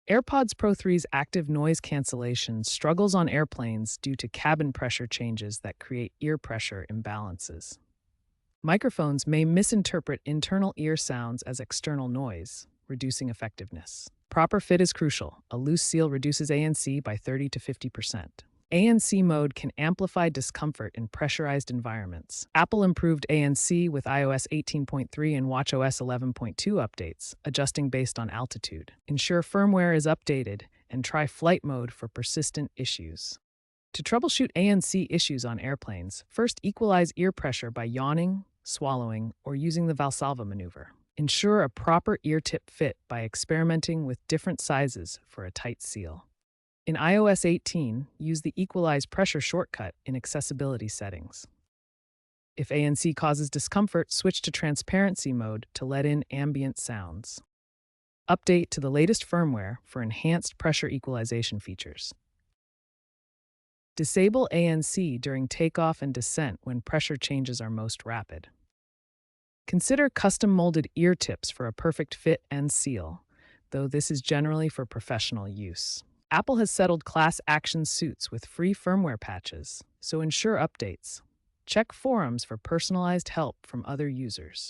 AirPods Pro 3's active noise cancellation struggles on airplanes due to cabin pressure changes that create ear pressure imbalances. Microphones may misinterpret internal ear sounds as external noise, reducing effectiveness. Proper fit is crucial. A loose seal reduces ANC by 30 to 50%. ANC mode can amplify discomfort in pressurized environments. Apple improved ANC with iOS 18.3 and watchOS 11.2 updates, adjusting based on altitude. Ensure firmware is updated and try flight mode for persistent issues. To troubleshoot ANC issues on airplanes, first equalize ear pressure by yawning, swallowing, or using the Valsalva maneuver. Ensure a proper ear tip fit by experimenting with different sizes for a tight seal. In iOS 18, use the Equalize Pressure shortcut in accessibility settings. If ANC causes discomfort, switch to transparency mode to let in ambient sounds. Update to the latest firmware for enhanced pressure equalization features. Disable ANC during takeoff and descent when pressure changes are most rapid. Consider custom-molded ear tips for a perfect fit and seal, though this is generally for professional use. Apple has settled class action suits with free firmware patches, so ensure updates. Check forums for personalized help from other users.